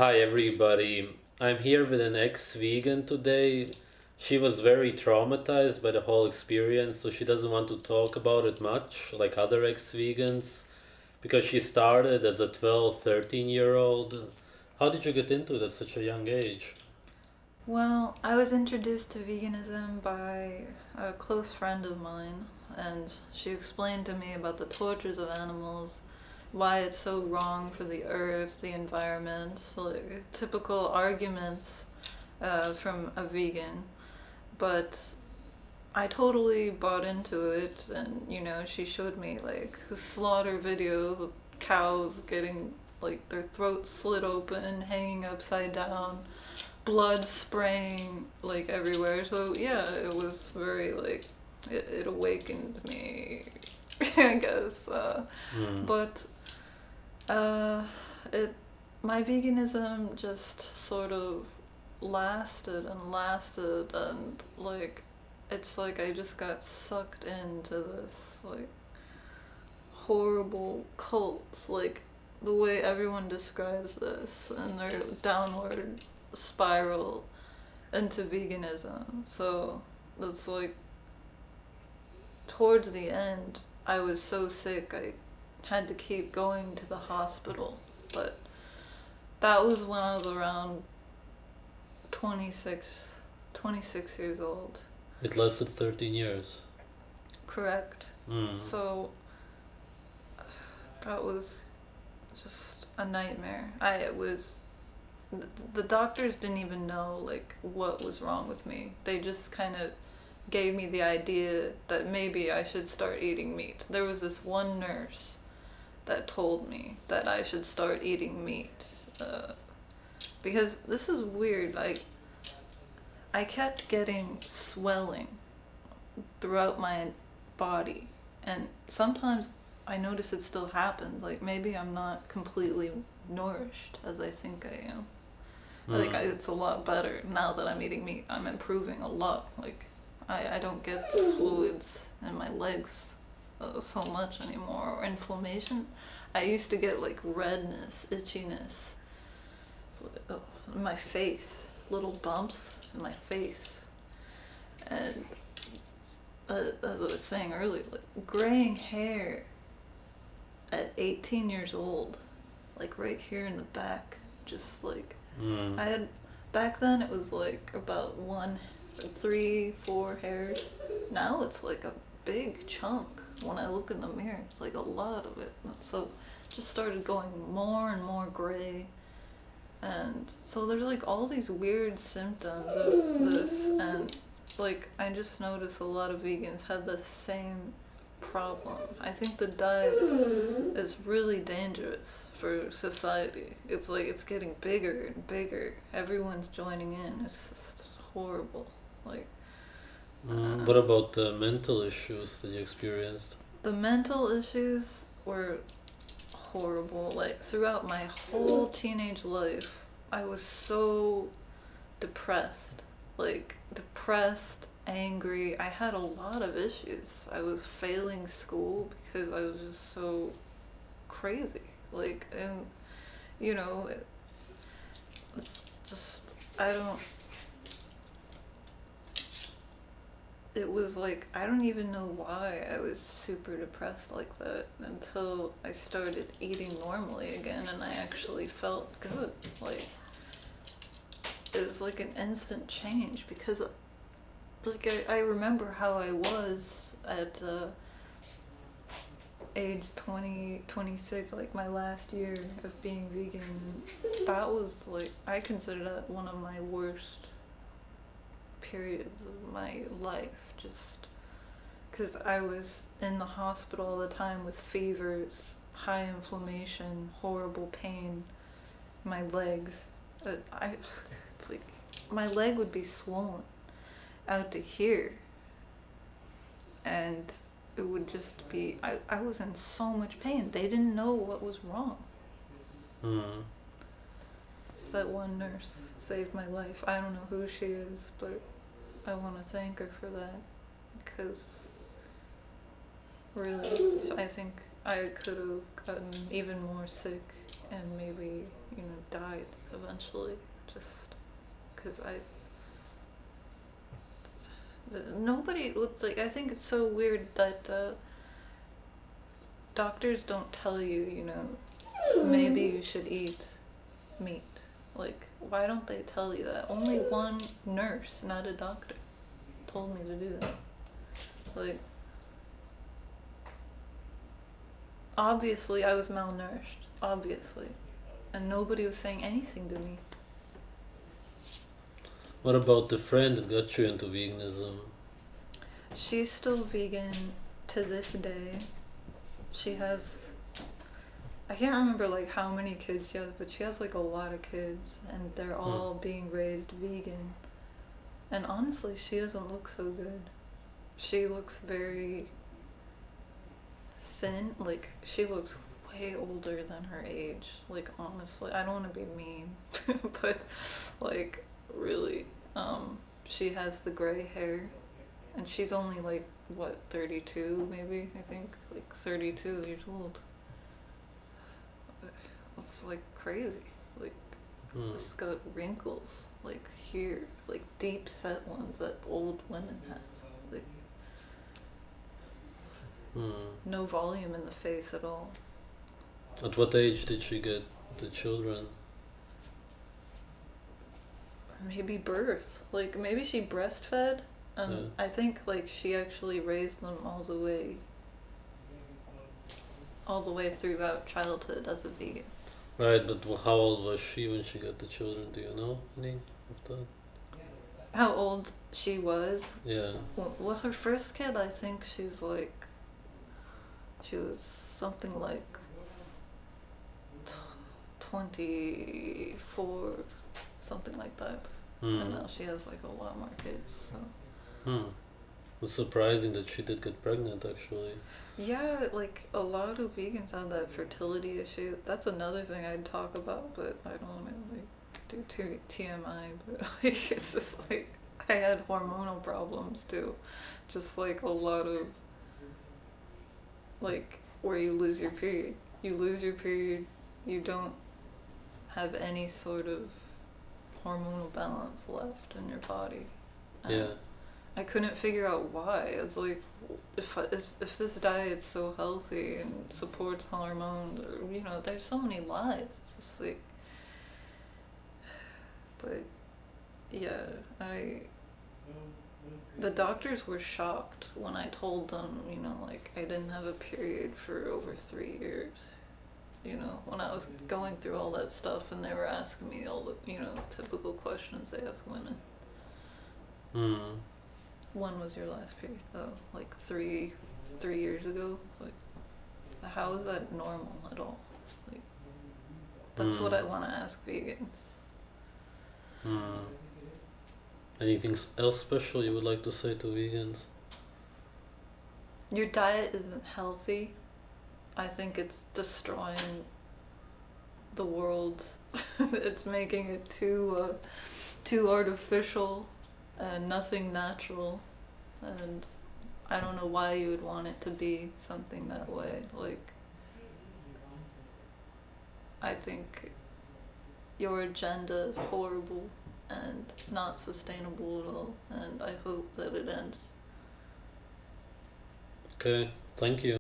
Hi everybody. I'm here with an ex-vegan today. She was very traumatized by the whole experience, so she doesn't want to talk about it much like other ex-vegans because she started as a 12, 13-year-old. How did you get into it at such a young age? Well, I was introduced to veganism by a close friend of mine, and she explained to me about the tortures of animals, why it's so wrong for the earth, the environment, like typical arguments from a vegan. But I totally bought into it, and she showed me like slaughter videos of cows getting like their throats slit open, hanging upside down, blood spraying like everywhere. So yeah, it was very like it awakened me, I guess. Hmm. But uh, it my veganism just sort of lasted and lasted, and like it's like I just got sucked into this like horrible cult, like the way everyone describes this, and their downward spiral into veganism. So it's like towards the end, I was so sick I had to keep going to the hospital. But that was when I was around 26, 26 years old. It lasted 13 years. Correct. Hmm. So that was just a nightmare. I was the doctors didn't even know like what was wrong with me. They just kind of gave me the idea that maybe I should start eating meat. There was this one nurse that told me that I should start eating meat. Uh, because this is weird. Like, I kept getting swelling throughout my body, and sometimes I notice it still happens. Like, maybe I'm not completely nourished as I think I am. Like, Hmm. it's a lot better now that I'm eating meat. I'm improving a lot. Like, I don't get the fluids in my legs so much anymore, or inflammation. I used to get like redness, itchiness, in my face, little bumps in my face. And as I was saying earlier, like graying hair at 18 years old, like right here in the back, just like Hmm. I had back then. It was like about one, three, four hairs. Now it's like a big chunk. When I look in the mirror, it's like a lot of it. So just started going more and more gray. And so there's like all these weird symptoms of this, and like I just noticed a lot of vegans had the same problem. I think the diet is really dangerous for society. It's like it's getting bigger and bigger. Everyone's joining in. It's just horrible. Like Hmm. uh, What about the mental issues that you experienced? the mental issues were horrible. Like throughout my whole teenage life, I was so depressed. Like depressed, angry. I had a lot of issues. I was failing school because I was just so crazy. Like, and you know, it's just I don't. It was like I don't even know why I was super depressed like that until I started eating normally again, and I actually felt good. Like it was like an instant change because like I remember how I was at age 20, 26, like my last year of being vegan. That was like I consider that one of my worst periods of my life, just because I was in the hospital all the time with fevers, high inflammation, horrible pain, my legs. I it's like my leg would be swollen out to here, and it would just be I was in so much pain. They didn't know what was wrong. Hmm. Just that one nurse saved my life. I don't know who she is, but I want to thank her for that because really, I think I could have gotten even more sick and maybe, died eventually. Just because nobody would, like, I think it's so weird that doctors don't tell you, maybe you should eat meat. Like, why don't they tell you that? Only one nurse, not a doctor, told me to do that. Like, obviously I was malnourished, obviously, and nobody was saying anything to me. What about the friend that got you into veganism? She's still vegan to this day. She has, I can't remember like how many kids she has, but she has like a lot of kids, and they're all being raised vegan. And honestly, she doesn't look so good. She looks very thin. Like, she looks way older than her age. Like, honestly, I don't want to be mean, but like, really, she has the gray hair, and she's only like, what, 32 maybe, I think, like 32 years old. It's like crazy. Like, it's got wrinkles, like here, like deep set ones that old women have. Like, no volume in the face at all. At what age did she get the children? Maybe birth. Like, maybe she breastfed, and I think like she actually raised them all the way throughout childhood as a vegan. Right, but how old was she when she got the children? Do you know any of that? How old she was? Yeah. Well, her first kid, I think she was something like 24, something like that. And now she has like a lot more kids. So. It's surprising that she did get pregnant, actually. Yeah, like a lot of vegans have that fertility issue. That's another thing I'd talk about, but I don't want to like do too TMI. But like, it's just like I had hormonal problems too, just like a lot of like where you lose your period. You lose your period, you don't have any sort of hormonal balance left in your body. Yeah. I couldn't figure out why. It's like, if this diet's so healthy and supports hormones, or, there's so many lies. It's just like, but yeah, the doctors were shocked when I told them, like I didn't have a period for over 3 years. When I was going through all that stuff, and they were asking me all the, typical questions they ask women. When was your last period? Oh, like 3 years ago. Like, how is that normal at all? Like, that's what I want to ask vegans. Anything else special you would like to say to vegans? Your diet isn't healthy. I think it's destroying the world. It's making it too artificial and nothing natural, and I don't know why you would want it to be something that way. Like, I think your agenda is horrible and not sustainable at all, and I hope that it ends. Okay, thank you.